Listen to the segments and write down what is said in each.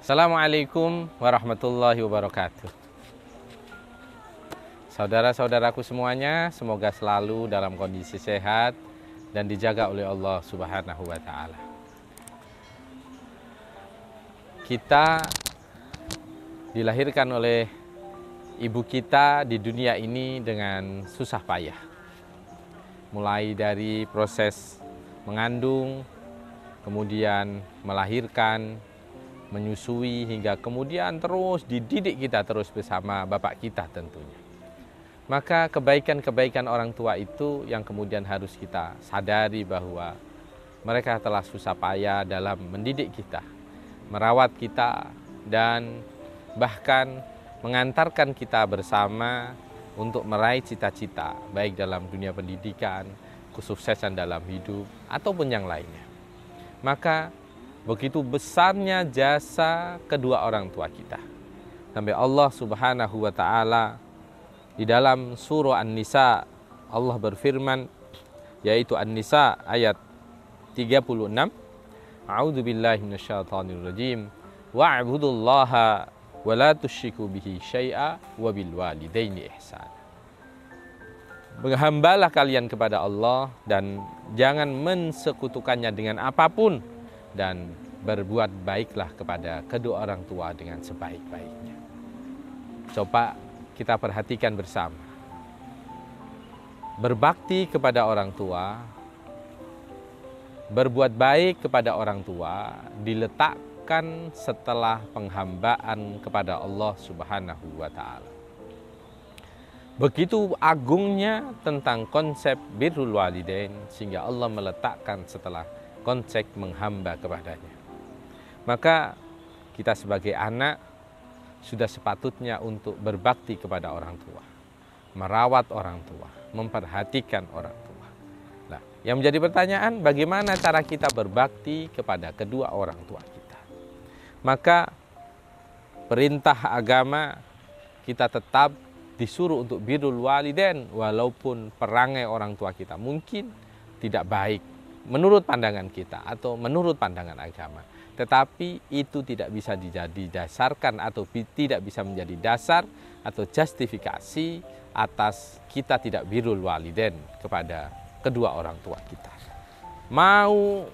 Assalamualaikum warahmatullahi wabarakatuh. Saudara-saudaraku semuanya, semoga selalu dalam kondisi sehat dan dijaga oleh Allah Subhanahu wa Ta'ala. Kita dilahirkan oleh ibu kita di dunia ini dengan susah payah. Mulai dari proses mengandung, kemudian melahirkan, menyusui, hingga kemudian terus dididik kita terus bersama bapak kita tentunya. Maka kebaikan-kebaikan orang tua itu yang kemudian harus kita sadari bahwa mereka telah susah payah dalam mendidik kita, merawat kita, dan bahkan mengantarkan kita bersama untuk meraih cita-cita, baik dalam dunia pendidikan, kesuksesan dalam hidup, ataupun yang lainnya. Maka begitu besarnya jasa kedua orang tua kita. Sampai Allah Subhanahu wa Ta'ala di dalam surah An-Nisa, Allah berfirman, yaitu An-Nisa ayat 36, A'udzu billahi minasyaitonir rajim, wa'budullaha wa la tusyriku bihi syai'a wa bil walidaini ihsan. Berhambalah kalian kepada Allah dan jangan mensekutukannya dengan apapun, dan berbuat baiklah kepada kedua orang tua dengan sebaik-baiknya. Coba kita perhatikan bersama. Berbakti kepada orang tua, berbuat baik kepada orang tua diletakkan setelah penghambaan kepada Allah Subhanahu wa Ta'ala. Begitu agungnya tentang konsep birrul walidain sehingga Allah meletakkan setelah konsep menghamba kepadanya. Maka kita sebagai anak sudah sepatutnya untuk berbakti kepada orang tua, merawat orang tua, memperhatikan orang tua. Nah, yang menjadi pertanyaan, bagaimana cara kita berbakti kepada kedua orang tua kita? Maka perintah agama kita tetap disuruh untuk birrul walidain, walaupun perangai orang tua kita mungkin tidak baik menurut pandangan kita atau menurut pandangan agama, tetapi itu tidak bisa didasarkan atau tidak bisa menjadi dasar atau justifikasi atas kita tidak birrul walidain kepada kedua orang tua kita. Mau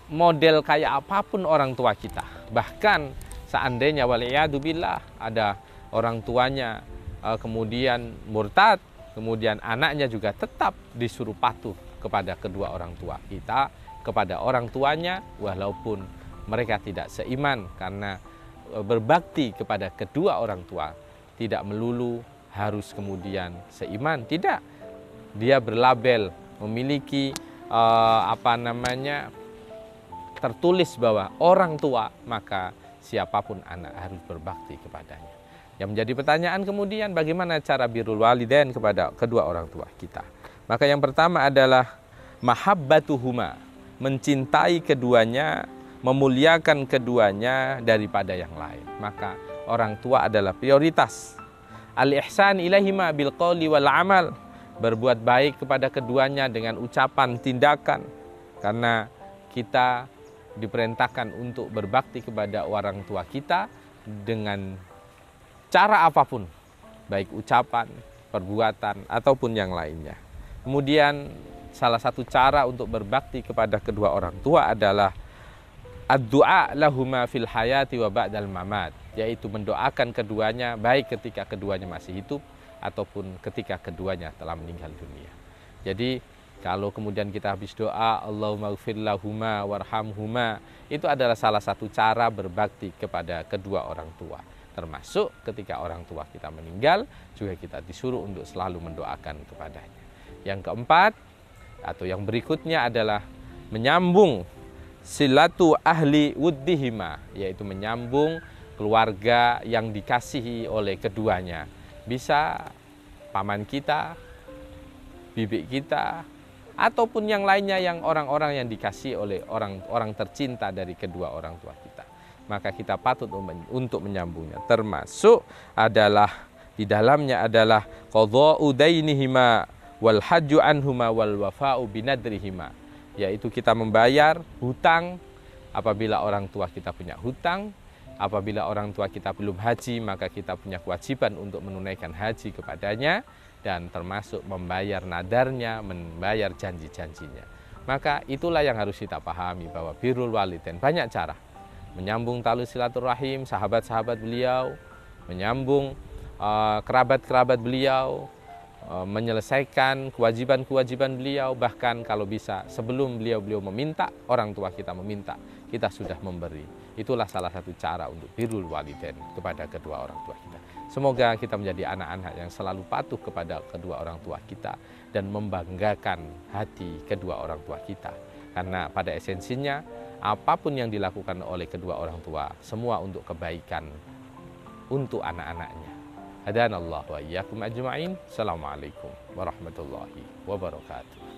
model kayak apapun orang tua kita, bahkan seandainya waliyadzubillah ada orang tuanya kemudian murtad, kemudian anaknya juga tetap disuruh patuh kepada kedua orang tua kita, kepada orang tuanya, walaupun mereka tidak seiman. Karena berbakti kepada kedua orang tua tidak melulu harus kemudian seiman, tidak. Dia berlabel memiliki tertulis bahwa orang tua, maka siapapun anak harus berbakti kepadanya. Yang menjadi pertanyaan kemudian, bagaimana cara birrul walidain kepada kedua orang tua kita? Maka yang pertama adalah mahabbatuhuma, mencintai keduanya, memuliakan keduanya daripada yang lain. Maka orang tua adalah prioritas. Al-ihsan ilaihima bil qawli wal amal, berbuat baik kepada keduanya dengan ucapan, tindakan. Karena kita diperintahkan untuk berbakti kepada orang tua kita dengan cara apapun, baik ucapan, perbuatan, ataupun yang lainnya. Kemudian salah satu cara untuk berbakti kepada kedua orang tua adalah ad-du'a lahuma fil hayati wa ba'dal mamat, yaitu mendoakan keduanya baik ketika keduanya masih hidup ataupun ketika keduanya telah meninggal dunia. Jadi kalau kemudian kita habis doa Allahumma ighfir lahuma warhamhuma, itu adalah salah satu cara berbakti kepada kedua orang tua. Termasuk ketika orang tua kita meninggal juga kita disuruh untuk selalu mendoakan kepadanya. Yang keempat atau yang berikutnya adalah menyambung silatu ahli wuddihima, yaitu menyambung keluarga yang dikasihi oleh keduanya. Bisa paman kita, bibi kita, ataupun yang lainnya, yang orang-orang yang dikasihi oleh orang-orang tercinta dari kedua orang tua kita. Maka kita patut untuk menyambungnya. Termasuk adalah di dalamnya adalah qadha'u dainihima wal hajju anhuma wal wafa'u binadrihima, yaitu kita membayar hutang apabila orang tua kita punya hutang, Apabila orang tua kita belum haji, maka kita punya kewajiban untuk menunaikan haji kepadanya dan termasuk membayar nadarnya, membayar janji-janjinya. Maka itulah yang harus kita pahami, bahwa birrul walidain banyak cara. Menyambung tali silaturahim sahabat-sahabat beliau, menyambung kerabat-kerabat beliau, menyelesaikan kewajiban-kewajiban beliau, bahkan kalau bisa sebelum beliau meminta, orang tua kita meminta, kita sudah memberi. Itulah salah satu cara untuk birrul walidain kepada kedua orang tua kita. Semoga kita menjadi anak-anak yang selalu patuh kepada kedua orang tua kita dan membanggakan hati kedua orang tua kita. Karena pada esensinya, apapun yang dilakukan oleh kedua orang tua, semua untuk kebaikan untuk anak-anaknya. Hadanallahu wa iyyakum ajma'in. Assalamualaikum warahmatullahi wabarakatuh.